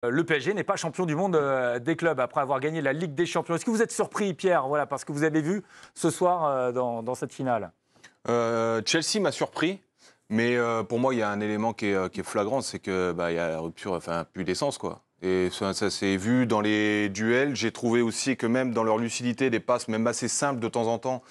Le PSG n'est pas champion du monde des clubs après avoir gagné la Ligue des Champions. Est-ce que vous êtes surpris, Pierre, voilà, parce que vous avez vu ce soir dans cette finale? Chelsea m'a surpris, mais pour moi, il y a un élément qui est flagrant, c'est qu'il y a la rupture, enfin, plus d'essence, quoi. Et ça s'est vu dans les duels. J'ai trouvé aussi que même dans leur lucidité, des passes même assez simples de temps en temps,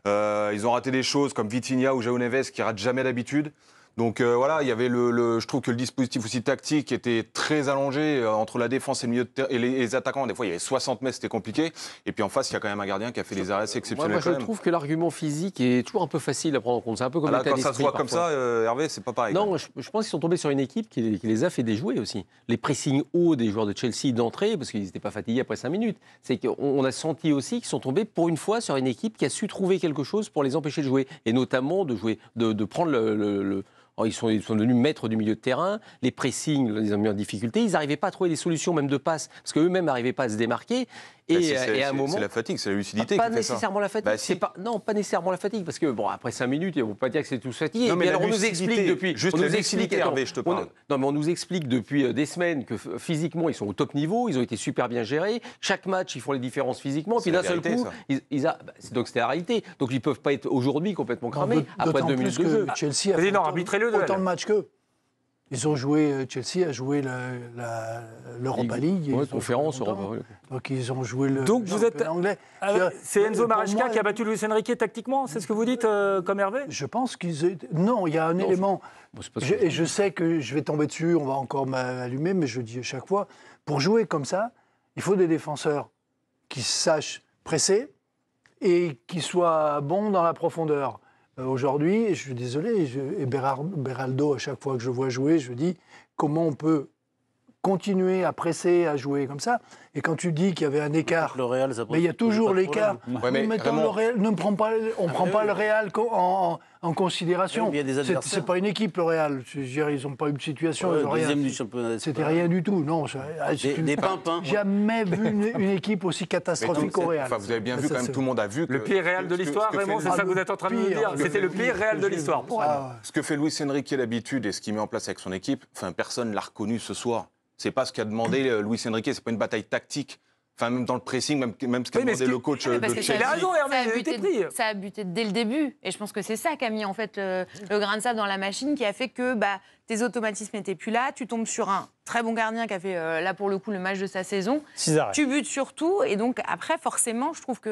ils ont raté des choses comme Vitinha ou João Neves qui ratent jamais d'habitude. Donc voilà, il y avait je trouve que le dispositif aussi tactique était très allongé entre la défense et le milieu de terrain et les attaquants. Des fois, il y avait 60 mètres, c'était compliqué. Et puis en face, il y a quand même un gardien qui a fait des arrêts exceptionnels. Moi, je trouve que l'argument physique est toujours un peu facile à prendre en compte. C'est un peu comme l'état d'esprit. Quand ça se voit comme ça, Hervé, c'est pas pareil. Non, je pense qu'ils sont tombés sur une équipe qui les a fait déjouer aussi. Les pressings hauts des joueurs de Chelsea d'entrée, parce qu'ils n'étaient pas fatigués après 5 minutes. C'est qu'on a senti aussi qu'ils sont tombés pour une fois sur une équipe qui a su trouver quelque chose pour les empêcher de jouer. Et notamment de jouer, de prendre ils sont devenus maîtres du milieu de terrain, les pressings, ils ont mis en difficulté, ils n'arrivaient pas à trouver des solutions même de passe, parce qu'eux-mêmes n'arrivaient pas à se démarquer. Et à un moment, c'est la fatigue, c'est la lucidité pas qui fait nécessairement ça. la fatigue. Si. Non, pas nécessairement la fatigue, parce que après 5 minutes, on ne peut pas dire que c'est tous fatigués. Non, mais alors on nous explique depuis, juste la lucidité, Hervé, je te parle. Non, mais on nous explique depuis des semaines que physiquement ils sont au top niveau, ils ont été super bien gérés. Chaque match, ils font les différences physiquement, puis d'un seul coup, donc c'était la réalité. Donc ils ne peuvent pas être aujourd'hui complètement cramés après 2 minutes de jeu. Chelsea a fait autant de matchs qu'eux. Ils ont joué, Chelsea a joué l'Europa League. Oui, conférence Europa. Donc ils ont joué le Donc vous êtes anglais. C'est Enzo Maresca qui a battu Luis Enrique tactiquement, c'est ce que vous dites comme Hervé? Je pense non, il y a un élément. Et je sais que je vais tomber dessus, on va encore m'allumer, mais je le dis à chaque fois, pour jouer comme ça, il faut des défenseurs qui sachent presser et qui soient bons dans la profondeur. Aujourd'hui, je suis désolé, et Beraldo, à chaque fois que je vois jouer, je dis comment on peut continuer à presser, à jouer comme ça. Et quand tu dis qu'il y avait un écart, mais il y a toujours l'écart. On ne prend pas le Real en considération. C'est pas une équipe, le Real. Ils n'ont pas eu de situation. Deuxième du championnat. C'était rien du tout. Non, des pimpins. Jamais vu une équipe aussi catastrophique au Real. Vous avez bien vu, quand même, tout le monde a vu que... Le pire Real de l'histoire, vraiment, c'est ça que vous êtes en train de nous dire. C'était le pire Real de l'histoire. Ce que fait Luis Enrique d'habitude et ce qu'il met en place avec son équipe, personne ne l'a reconnu ce soir. C'est pas ce qu'a demandé Luis Enrique, c'est pas une bataille tactique. Enfin, même dans le pressing, même ce qu'a demandé le coach de Chelsea. Il a raison, Hervé, ça a buté dès le début. Et je pense que c'est ça qui a mis en fait le grain de sable dans la machine, qui a fait que tes automatismes n'étaient plus là. Tu tombes sur un très bon gardien qui a fait, là pour le coup, le match de sa saison. Tu butes surtout. Et donc après, forcément, je trouve que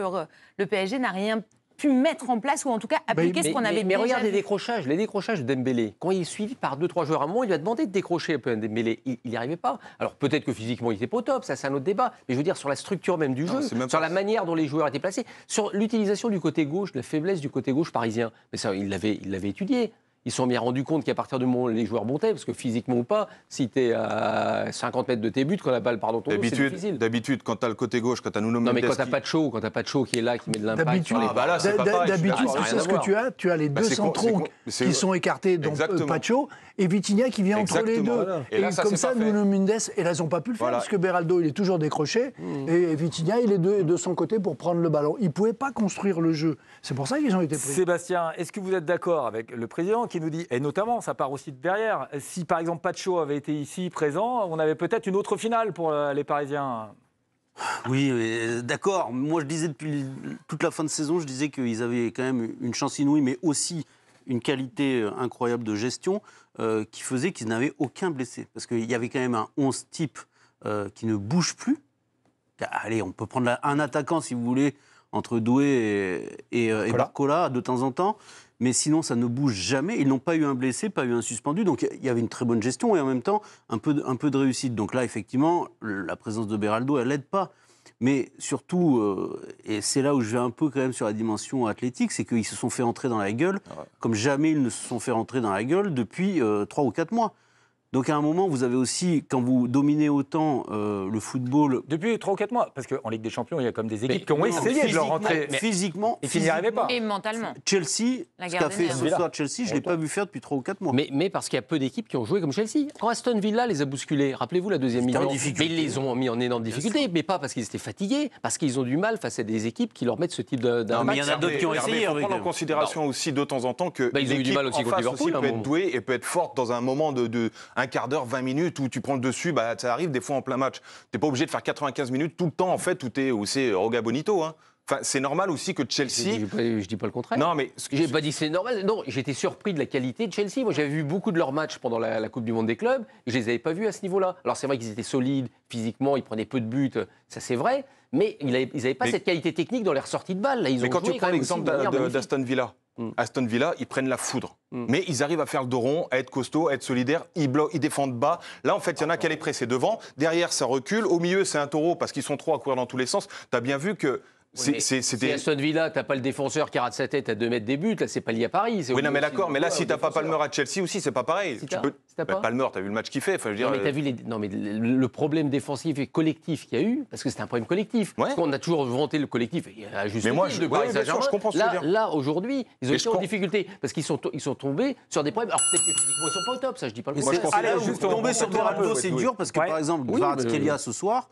le PSG n'a rien pu mettre en place, ou en tout cas appliquer ce qu'on avait déjà vu. Mais regarde les décrochages de Dembélé. Quand il est suivi par 2-3 joueurs, à un moment, il lui a demandé de décrocher un peu Dembélé. Il n'y arrivait pas. Alors peut-être que physiquement, il n'était pas au top, ça c'est un autre débat. Mais je veux dire, sur la structure même du jeu, sur la manière dont les joueurs étaient placés, sur l'utilisation du côté gauche, la faiblesse du côté gauche parisien. Mais ça, il l'avait étudié. Ils se sont bien rendus compte qu'à partir du moment où les joueurs montaient, parce que physiquement ou pas, si tu es à 50 mètres de tes buts, quand la balle part dans ton dos, c'est difficile. D'habitude, quand tu as le côté gauche, quand tu as Nuno Mendes... Non, mais quand tu n'as pas de show qui est là, qui met de l'impact sur les balles... D'habitude, tu sais ce que tu as les deux centraux qui sont écartés, donc Pacho et Vitinha qui vient entre les deux. Et comme ça, Nuno Mendes, et là, ils n'ont pas pu le faire, parce que Beraldo, il est toujours décroché, et Vitinha, il est de son côté pour prendre le ballon. Ils ne pouvaient pas construire le jeu. C'est pour ça qu'ils ont été pris. Sébastien, est-ce que vous êtes d'accord avec le président qui nous dit, et notamment, ça part aussi de derrière, si par exemple Pacho avait été ici présent, on avait peut-être une autre finale pour les Parisiens? Oui, d'accord. Moi, je disais depuis toute la fin de saison, je disais qu'ils avaient quand même une chance inouïe, mais aussi une qualité incroyable de gestion qui faisait qu'ils n'avaient aucun blessé. Parce qu'il y avait quand même un 11 type qui ne bouge plus. Allez, on peut prendre un attaquant, si vous voulez, entre Doué et Barcola de temps en temps. Mais sinon, ça ne bouge jamais. Ils n'ont pas eu un blessé, pas eu un suspendu. Donc, il y avait une très bonne gestion et en même temps, un peu de réussite. Donc là, effectivement, la présence de Beraldo, elle n'aide pas. Mais surtout, et c'est là où je vais un peu quand même sur la dimension athlétique, c'est qu'ils se sont fait entrer dans la gueule, comme jamais ils ne se sont fait rentrer dans la gueule depuis 3 ou 4 mois. Donc à un moment, vous avez aussi, quand vous dominez autant le football... Depuis 3 ou 4 mois, parce qu'en Ligue des Champions, il y a comme des équipes qui ont essayé de leur rentrer physiquement, et qui n'y arrivaient pas. Et mentalement. Chelsea, ce qu'a fait ce soir Chelsea, je ne l'ai pas vu faire depuis 3 ou 4 mois. Mais parce qu'il y a peu d'équipes qui ont joué comme Chelsea. Quand Aston Villa les a bousculés, rappelez-vous la deuxième mi-temps, mais ils les ont mis en énorme difficulté, mais pas parce qu'ils étaient fatigués, parce qu'ils ont du mal face à des équipes qui leur mettent ce type d'un match. Mais il y en a d'autres qui ont essayé. Il faut prendre en considération aussi de temps en temps que ils ont eu du mal aussi contre Liverpool, peut être douée et peut être forte dans un moment un quart d'heure, 20 minutes où tu prends le dessus, bah, ça arrive des fois en plein match. T'es pas obligé de faire 95 minutes tout le temps, en fait, où c'est Roga Bonito. Hein. Enfin, c'est normal aussi que Chelsea... Je dis pas le contraire. Non, mais... J'ai pas dit que c'est normal. Non, j'étais surpris de la qualité de Chelsea. Moi, j'avais vu beaucoup de leurs matchs pendant la Coupe du Monde des clubs. Et je les avais pas vus à ce niveau-là. Alors, c'est vrai qu'ils étaient solides, physiquement, ils prenaient peu de buts. Ça, c'est vrai. Mais ils n'avaient pas cette qualité technique dans les ressorties de balles. Là, mais quand tu prends l'exemple d'Aston Villa, Aston Villa, ils prennent la foudre. Mais ils arrivent à faire le dos rond, à être costaud, à être solidaires. Ils défendent bas. Là, en fait, il y en a qui allaient presser devant. Derrière, ça recule. Au milieu, c'est un taureau parce qu'ils sont trop à courir dans tous les sens. Tu as bien vu que... Si Aston Villa, t'as pas le défenseur qui rate sa tête à 2 mètres des buts, là c'est pas lié à Paris. Oui, non, mais d'accord, mais là si t'as pas Palmer à Chelsea aussi, c'est pas pareil. Palmer, t'as vu le match qu'il fait, enfin, je veux dire. Non, mais t'as vu mais le problème défensif et collectif qu'il y a eu, parce que c'était un problème collectif. Parce qu'on a toujours vanté le collectif, et à juste titre, de Paris Saint-Germain. Je comprends ce que tu veux dire. Là, aujourd'hui, ils ont été en difficulté parce qu'ils sont tombés sur des problèmes. Alors peut-être que physiquement ils sont pas au top, ça je dis pas le contraire. Tomber sur Beraldo, c'est dur parce que par exemple, Kvaratskhelia ce soir.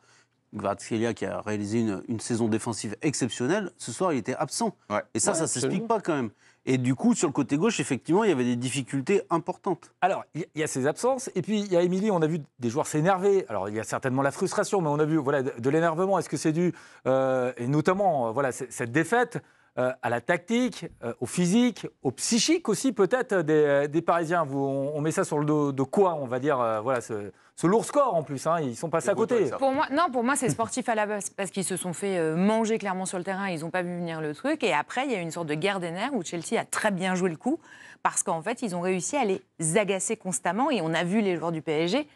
Kvaratskhelia qui a réalisé une saison défensive exceptionnelle, ce soir il était absent. Ouais. Et ça s'explique pas quand même. Et du coup, sur le côté gauche, effectivement, il y avait des difficultés importantes. Alors, il y a ces absences, et puis il y a Émilie, on a vu des joueurs s'énerver. Alors, il y a certainement la frustration, mais on a vu de l'énervement. Est-ce que c'est dû, et notamment, cette défaite à la tactique, au physique, au psychique aussi peut-être des Parisiens. On met ça sur le dos de quoi, on va dire, ce lourd score en plus, hein, ils sont passés à côté. Pour moi, c'est sportif à la base, parce qu'ils se sont fait manger clairement sur le terrain, ils n'ont pas vu venir le truc, et après, il y a une sorte de guerre des nerfs où Chelsea a très bien joué le coup, parce qu'en fait, ils ont réussi à les agacer constamment, et on a vu les joueurs du PSG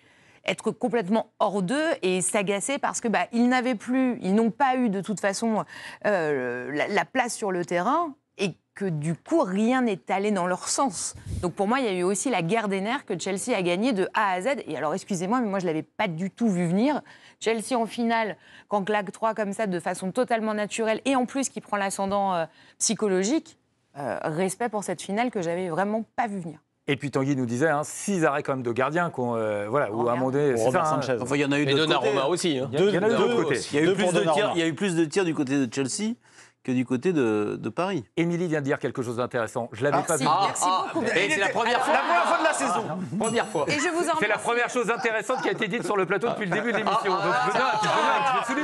être complètement hors d'eux et s'agacer parce que ils n'ont pas eu de toute façon la place sur le terrain et que du coup rien n'est allé dans leur sens. Donc pour moi il y a eu aussi la guerre des nerfs que Chelsea a gagnée de A à Z. Et alors excusez-moi mais moi je l'avais pas du tout vu venir. Chelsea en finale quand claque 3 comme ça de façon totalement naturelle et en plus qui prend l'ascendant psychologique, respect pour cette finale que j'avais vraiment pas vu venir. Et puis Tanguy nous disait, 6 arrêts quand même de gardiens, où à un moment donné, c'est ça. Enfin, il y en a eu d'autres côtés. Aussi. Hein. Il y en a eu d'autres côtés. Il y a eu plus de tirs du côté de Chelsea que du côté de Paris. Émilie vient de dire quelque chose d'intéressant. Je ne l'avais pas vu. Merci beaucoup. Et c'est la première fois de la saison. Première fois. Et je vous en c'est la première chose intéressante qui a été dite sur le plateau depuis le début de l'émission.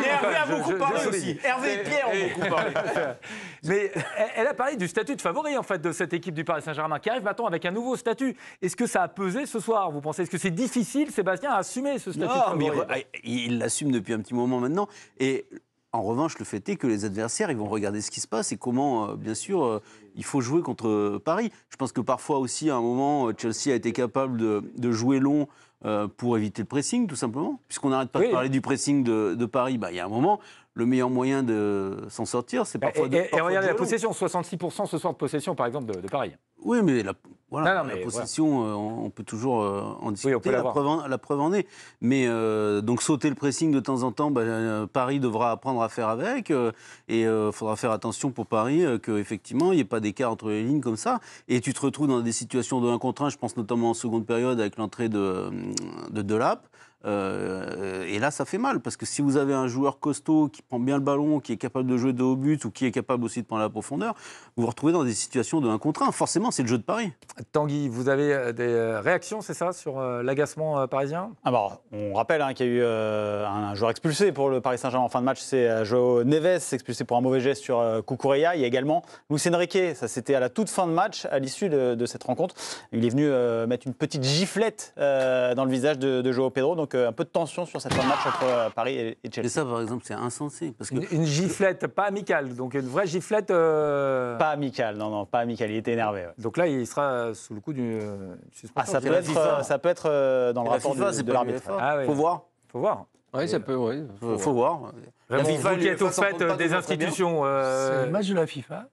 Hervé a beaucoup parlé aussi. Hervé et Pierre ont beaucoup parlé. Mais elle a parlé du statut de favori en fait de cette équipe du Paris Saint-Germain qui arrive maintenant avec un nouveau statut. Est-ce que ça a pesé ce soir, vous pensez? Est-ce que c'est difficile, Sébastien, à assumer ce statut de favori? Il l'assume depuis un petit moment maintenant. Et en revanche, le fait est que les adversaires, ils vont regarder ce qui se passe et comment, bien sûr, il faut jouer contre Paris. Je pense que parfois aussi, à un moment, Chelsea a été capable de jouer long pour éviter le pressing, tout simplement. Puisqu'on n'arrête pas de parler du pressing de Paris, il y a un moment, le meilleur moyen de s'en sortir, c'est parfois Et regardez la possession, 66% ce soir de possession, par exemple, de Paris. Oui, mais la possession, on peut toujours en discuter. Oui, la preuve en est. Mais donc sauter le pressing de temps en temps, Paris devra apprendre à faire avec. Et il faudra faire attention pour Paris qu'effectivement, il n'y ait pas d'écart entre les lignes comme ça. Et tu te retrouves dans des situations de 1 contre 1, je pense notamment en seconde période avec l'entrée de Delap. Et là, ça fait mal, parce que si vous avez un joueur costaud qui prend bien le ballon, qui est capable de jouer de haut but, ou qui est capable aussi de prendre la profondeur, vous vous retrouvez dans des situations de 1 contre 1. Forcément, c'est le jeu de Paris. Tanguy, vous avez des réactions, c'est ça, sur l'agacement parisien? Alors, on rappelle qu'il y a eu un joueur expulsé pour le Paris Saint-Germain en fin de match, c'est João Neves, expulsé pour un mauvais geste sur Cucurella. Il y a également Luis Enrique, ça c'était à la toute fin de match, à l'issue de cette rencontre. Il est venu mettre une petite giflette dans le visage de João Pedro, donc un peu de tension sur cette fin de match entre Paris et Chelsea. Et ça, par exemple, c'est insensé. Parce que... une giflette, pas amicale, donc une vraie giflette... Pas amicale, non, pas amicale, il était énervé. Ouais. Donc là, il sera sous le coup d'une suspension. Ça peut être dans le rapport de l'arbitre. Faut voir. Faut voir. Oui, ça peut, oui. Faut voir. La FIFA qui est au fait des institutions... C'est le match de la FIFA,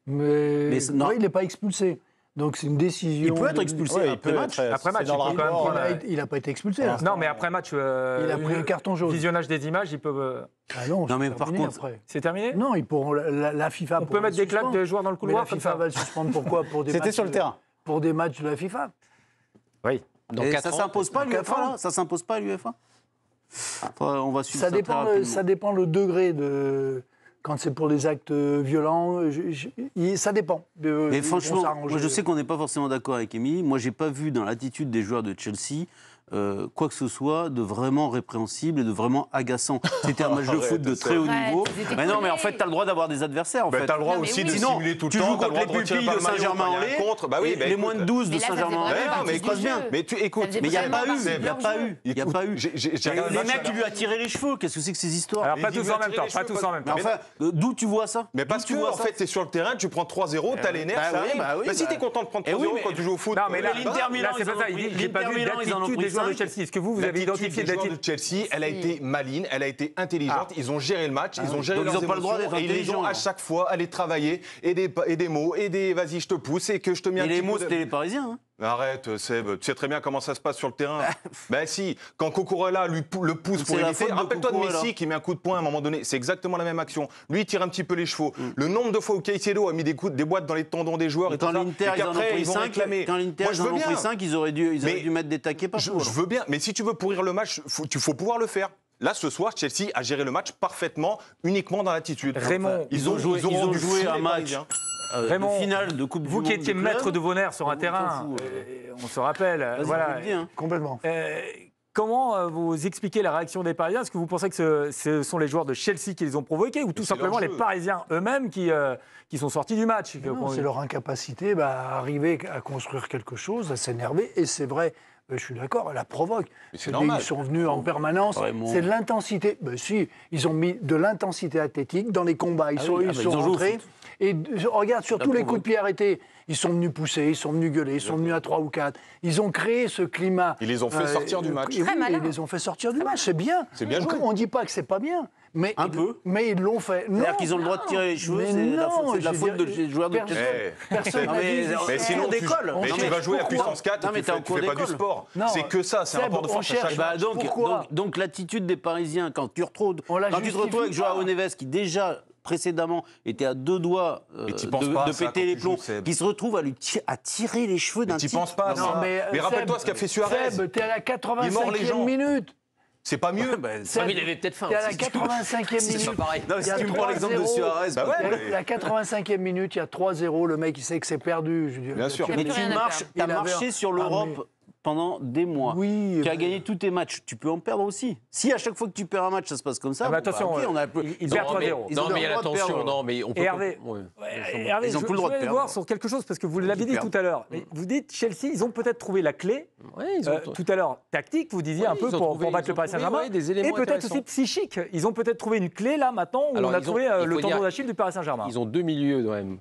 mais il n'est pas expulsé. Donc c'est une décision. Il peut être expulsé après match. Après match, il n'a pas été expulsé. Non, mais après match, il a pris un carton jaune. Visionnage des images, ils peuvent. Ah non, mais par contre, c'est terminé. Non, ils pourront la FIFA. On peut mettre des claques des joueurs dans le couloir. La FIFA va le suspendre pourquoi? Pour des C'était sur le terrain. Pour des matchs de la FIFA. Oui. Donc ça s'impose pas à l'UEFA. Ça s'impose pas à l'UEFA. On va suivre ça dépend le degré de. Quand c'est pour des actes violents, ça dépend. Mais franchement, moi je sais qu'on n'est pas forcément d'accord avec Émilie. Moi, j'ai pas vu dans l'attitude des joueurs de Chelsea quoi que ce soit de vraiment répréhensible et de vraiment agaçant. C'était un match de foot de très haut niveau. Mais non, mais en fait, tu as le droit d'avoir des adversaires. Tu as le droit aussi de simuler tout le temps. Tu joues contre les pupilles de Saint-Germain-en-Laye, les moins de 12 de Saint-Germain-en-Laye, ça se passe bien. Mais écoute, il n'y a pas eu. Les mecs, tu lui as tiré les cheveux. Qu'est-ce que c'est que ces histoires? Alors, pas tous en même temps. Pas tous en même temps. Enfin, d'où tu vois ça? Mais parce que, en fait, c'est sur le terrain, tu prends 3-0, t'as les nerfs, ça arrive. Si t'es content de prendre 3-0 quand tu joues au foot. Non, mais là, c'est pas ça. J'ai pas vu d'attitude des joueurs de Chelsea. Est-ce que vous avez identifié l'attitude de Chelsea? Elle a été maligne, elle a été intelligente. Ils ont géré le match, ils ont géré leurs émotions. Et ils les ont à chaque fois allé travailler et des mots et des vas-y, je te pousse et que je te mets un petit peu. Et les mots, c'était les Parisiens. Arrête, Seb, tu sais très bien comment ça se passe sur le terrain. Ben si, quand Cucurella le pousse pour éviter, rappelle-toi de Messi qui met un coup de poing à un moment donné, c'est exactement la même action. Lui, il tire un petit peu les chevaux. Le nombre de fois où Caicedo a mis des boîtes dans les tendons des joueurs et quand l'Inter, ils en ont pris 5, ils auraient dû mettre des taquets partout. Je veux bien, mais si tu veux pourrir le match, il faut pouvoir le faire. Là, ce soir, Chelsea a géré le match parfaitement, uniquement dans l'attitude. Raymond, ils ont joué un match. Raymond, finale de Coupe du vous Monde qui étiez maître de vos nerfs sur un terrain, on se rappelle, voilà. Complètement. Comment vous expliquez la réaction des Parisiens? Est-ce que vous pensez que ce sont les joueurs de Chelsea qui les ont provoqués ou tout simplement les Parisiens eux-mêmes qui sont sortis du match? C'est leur incapacité à arriver à construire quelque chose, à s'énerver. Et c'est vrai, je suis d'accord, elle la provoque. Ils sont venus en permanence. C'est de l'intensité. Si, ils ont mis de l'intensité athlétique dans les combats. Ils sont rentrés. Et regarde, sur tous les coups de pied arrêtés, ils sont venus pousser, ils sont venus gueuler, ils sont venus à 3 ou 4. Ils ont créé ce climat. Ils les ont fait sortir du match. Ils les ont fait sortir du match, c'est bien. C'est bien joué. On ne dit pas que c'est pas bien. Mais un peu. Mais ils l'ont fait. C'est-à-dire qu'ils ont le droit de tirer les cheveux, c'est de la faute des joueurs de Chelsea. Personne n'a dit. Mais sinon, mais tu vas jouer à puissance 4 et tu ne fais pas du sport. C'est que ça, c'est un rapport de force à chaque match. Donc l'attitude des Parisiens, quand tu te retrouves avec Joao Neves, qui déjà précédemment était à 2 doigts de péter les plombs, qui se retrouve à tirer les cheveux d'un type. Tu penses pas ça. Mais rappelle-toi ce qu'a fait Suarez. Seb, t'es à la 85e minute. C'est pas mieux. Il avait peut-être faim. T'es à la 85e minute. C'est pareil. Non, si tu me prends l'exemple de Suarez. La 85e minute, il y a 3-0. Le mec, il sait que c'est perdu. Bien sûr. Mais tu as marché sur l'Europe pendant des mois. Oui. Tu as gagné tous tes matchs. Tu peux en perdre aussi. Si à chaque fois que tu perds un match, ça se passe comme ça. Attention, il perd 3-0. Non, mais il y a l'attention. Non, mais on peut. Hervé, ils ont plus le droit de perdre. Voir sur quelque chose parce que vous l'avez dit tout à l'heure. Vous dites Chelsea, ils ont peut-être trouvé la clé. Tout à l'heure, tactique, vous disiez un peu pour battre le Paris Saint-Germain. Et peut-être aussi psychique. Ils ont peut-être trouvé une clé là maintenant où on a trouvé le tendon d'Achille du Paris Saint-Germain. Ils ont 2 milieux quand même.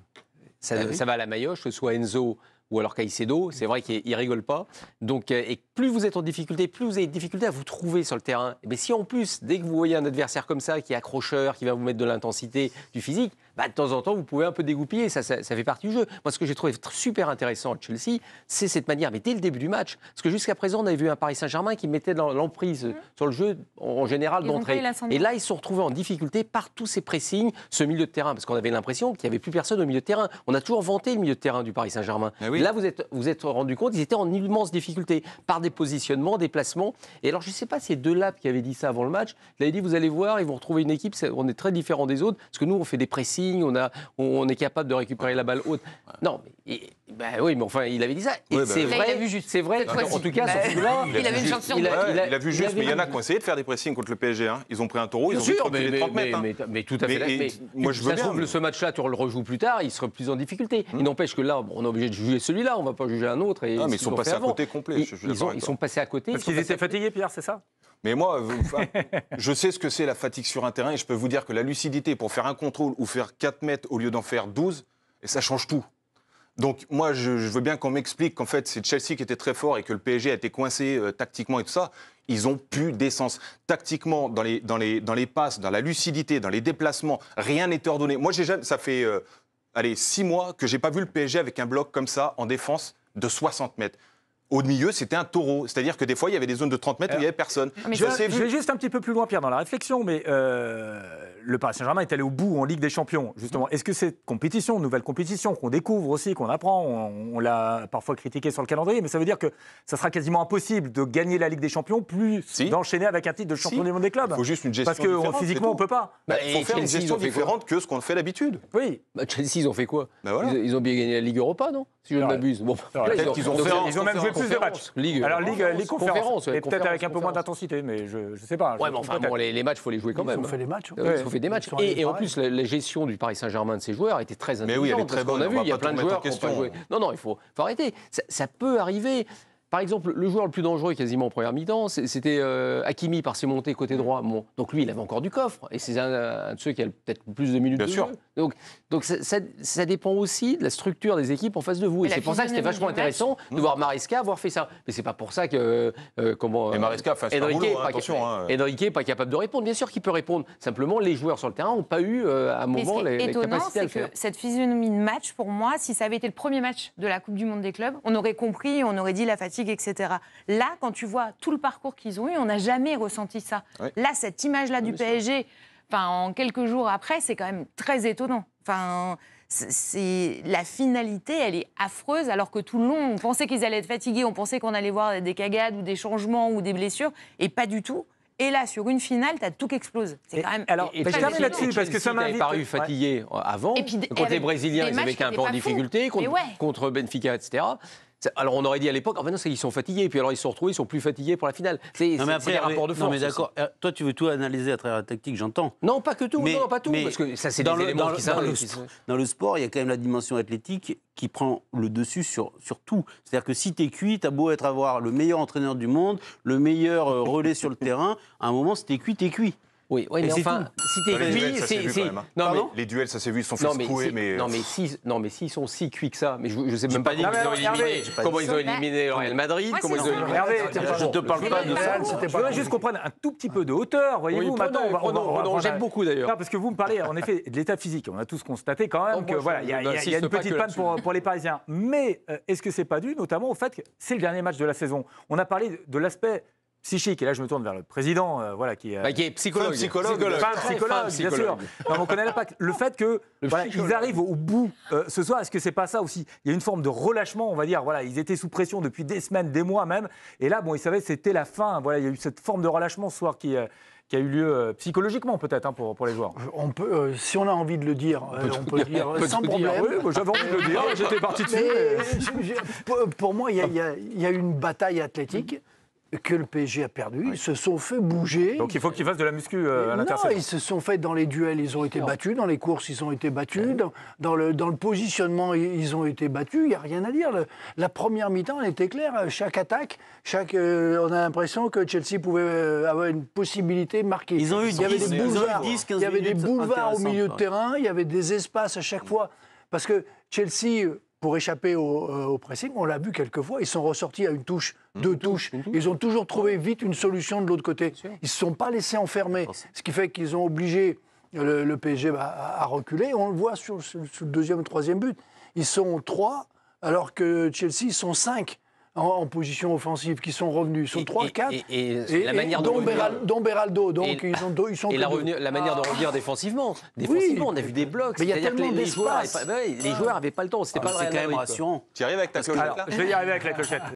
Ça va à la Maillotche, que ce soit Enzo ou alors Caicedo, c'est vrai qu'il ne rigole pas. Donc, et plus vous êtes en difficulté, plus vous avez de difficulté à vous trouver sur le terrain. Mais si en plus, dès que vous voyez un adversaire comme ça, qui est accrocheur, qui va vous mettre de l'intensité, du physique, de temps en temps, vous pouvez un peu dégoupiller. Ça fait partie du jeu. Moi, ce que j'ai trouvé super intéressant à Chelsea, c'est cette manière, mais dès le début du match, parce que jusqu'à présent, on avait vu un Paris Saint-Germain qui mettait l'emprise sur le jeu en général d'entrée. Et là, ils se sont retrouvés en difficulté par tous ces pressings, ce milieu de terrain, parce qu'on avait l'impression qu'il n'y avait plus personne au milieu de terrain. On a toujours vanté le milieu de terrain du Paris Saint-Germain. Oui. Là, vous êtes rendu compte, ils étaient en immense difficulté par des positionnements, des placements. Et alors, je ne sais pas si c'est Delap qui avait dit ça avant le match. Il avait dit, vous allez voir, ils vont retrouver une équipe, on est très différents des autres, parce que nous, on fait des pressings, on est capable de récupérer la balle haute. Non, oui, mais enfin, il avait dit ça. Et c'est vrai. Il a vu juste. C'est vrai. En tout cas, sur celui-là, il avait une chance sur deux. Il a vu juste, mais il y en a qui ont essayé de faire des pressings contre le PSG. Ils ont pris un taureau, ils ont vite reculé de 30 mètres. Mais tout à fait. Moi, je veux bien. Ça se trouve, ce match-là, tu le rejoues plus tard, il sera plus en difficulté. Il n'empêche que là, on est obligé de juger celui-là, on ne va pas juger un autre. Non, mais ils sont passés à côté complet. Ils sont passés à côté. Parce qu'ils étaient fatigués, Pierre, c'est ça? Mais moi, je sais ce que c'est la fatigue sur un terrain et je peux vous dire que la lucidité pour faire un contrôle ou faire 4 mètres au lieu d'en faire 12, et ça change tout. Donc moi, je veux bien qu'on m'explique qu'en fait, c'est Chelsea qui était très fort et que le PSG a été coincé tactiquement et tout ça. Ils ont plus d'essence. Tactiquement, dans les passes, dans la lucidité, dans les déplacements, rien n'est ordonné. Moi, ça fait 6 mois que j'ai pas vu le PSG avec un bloc comme ça en défense de 60 mètres. Au milieu, c'était un taureau. C'est-à-dire que des fois, il y avait des zones de 30 mètres où il n'y avait personne. Je vais juste un petit peu plus loin, Pierre, dans la réflexion, mais le Paris Saint-Germain est allé au bout en Ligue des Champions, justement. Est-ce que cette compétition, nouvelle compétition, qu'on découvre aussi, qu'on apprend, on l'a parfois critiqué sur le calendrier, mais ça veut dire que ça sera quasiment impossible de gagner la Ligue des Champions, plus d'enchaîner avec un titre de champion du monde des clubs. Il faut juste une gestion différente. Parce que physiquement, on ne peut pas. Il faut faire une gestion différente que ce qu'on fait d'habitude. Oui. Chelsea, ils ont fait quoi? Ils ont bien gagné la Ligue Europa, non? Si je ne m'abuse. Bon, ils ont même joué plus de matchs. Alors, Ligue conférence. Et peut-être avec un peu moins d'intensité, mais je ne sais pas. Ouais, mais enfin, les matchs, il faut les jouer quand même. Ils ont fait les matchs. Il faut faire des matchs. Et en plus, la gestion du Paris Saint-Germain de ses joueurs était très intelligente. Mais oui, elle est très bonne. On a vu, il y a plein de joueurs qui n'ont pas joué. Non, il faut arrêter. Ça peut arriver. Par exemple, le joueur le plus dangereux quasiment en première mi-temps, c'était Hakimi par ses montées côté droit. Bon, donc lui, il avait encore du coffre. Et c'est un de ceux qui a peut-être plus de minutes de jeu. Donc ça dépend aussi de la structure des équipes en face de vous. Et c'est pour ça que c'était vachement intéressant de voir Maresca avoir fait ça. Mais c'est pas pour ça que... Et Maresca fait un boulot, attention. Enrique n'est pas capable de répondre. Bien sûr qu'il peut répondre. Simplement, les joueurs sur le terrain n'ont pas eu à un moment les capacités à le faire. Que cette physionomie de match, pour moi, si ça avait été le premier match de la Coupe du Monde des clubs, on aurait compris, on aurait dit la fatigue, etc. Là, quand tu vois tout le parcours qu'ils ont eu, on n'a jamais ressenti ça. Ouais. Là, cette image-là du PSG, en quelques jours après, c'est quand même très étonnant. La finalité, elle est affreuse, alors que tout le long, on pensait qu'ils allaient être fatigués, on pensait qu'on allait voir des cagades ou des changements ou des blessures, et pas du tout. Et là, sur une finale, t'as tout qui explose. C'est quand même. Alors, je termine là-dessus parce que ça m'invite. Paru fatigué avant. Contre les Brésiliens, ils avaient été un peu en difficulté. Contre Benfica, etc. Alors on aurait dit à l'époque, non, c'est qu'ils sont fatigués, puis alors ils se sont retrouvés, ils sont plus fatigués pour la finale. C'est des rapports de force. Non mais d'accord, toi tu veux tout analyser à travers la tactique, j'entends. Non, pas que tout, pas tout, parce que ça c'est des éléments qui s'arrivent. Dans le sport, il y a quand même la dimension athlétique qui prend le dessus sur tout. C'est-à-dire que si t'es cuit, t'as beau avoir le meilleur entraîneur du monde, le meilleur relais sur le terrain, à un moment si t'es cuit, t'es cuit. Oui, mais enfin, si t'es cuit, c'est... Les duels, ça s'est vu, ils se sont fait secouer, mais... Non, mais s'ils sont si cuits que ça, mais je sais même pas comment ils ont éliminé le Real Madrid, comment ils ont éliminé... Je te parle pas de ça. Je voudrais juste qu'on prenne un tout petit peu de hauteur, voyez-vous. Maintenant, on jette beaucoup d'ailleurs. Non, parce que vous me parlez, en effet, de l'état physique. On a tous constaté quand même qu'il y a une petite panne pour les Parisiens. Mais est-ce que c'est pas dû, notamment, au fait que c'est le dernier match de la saison? On a parlé de l'aspect psychique, et là je me tourne vers le président, qui est psychologue. Psychologue, bien sûr. Non, on connaît l'impact. Le fait que ils arrivent au bout ce soir, est-ce que c'est pas ça aussi? Il y a une forme de relâchement, on va dire. Voilà, ils étaient sous pression depuis des semaines, des mois même, et là, ils savaient que c'était la fin. Voilà, il y a eu cette forme de relâchement ce soir qui a eu lieu psychologiquement peut-être pour les joueurs. On peut, si on a envie de le dire, on peut le dire sans problème. Oui, j'avais envie de le dire, j'étais parti dessus. Pour moi, il y a une bataille athlétique que le PSG a perdu. Ils se sont fait bouger. Donc il faut qu'ils fassent de la muscu à l'intersaison. Non, ils se sont fait dans les duels, ils ont été battus. Dans les courses, ils ont été battus. Dans le positionnement, ils ont été battus. Il n'y a rien à dire. La première mi-temps, elle était claire. Chaque attaque, on a l'impression que Chelsea pouvait avoir une possibilité de marquer. Il y avait des boulevards au milieu de terrain. Il y avait des espaces à chaque fois. Parce que Chelsea... Pour échapper au pressing, on l'a vu quelques fois, ils sont ressortis à une touche, deux touches. Ils ont toujours trouvé vite une solution de l'autre côté. Ils ne se sont pas laissés enfermer, ce qui fait qu'ils ont obligé le PSG à reculer. On le voit sur le deuxième ou troisième but. Ils sont 3, alors que Chelsea sont 5 en position offensive, qui sont revenus. Ils sont 3, 4. Et la manière de revenir... Dont Beraldo. Donc ils sont et la manière de revenir défensivement. Défensivement, on a vu des blocs. Mais il y a tellement d'espace. Les joueurs n'avaient pas le temps. C'était pas quand même rassurant. Tu y arrives avec ta clochette là? Je vais y arriver avec la clochette.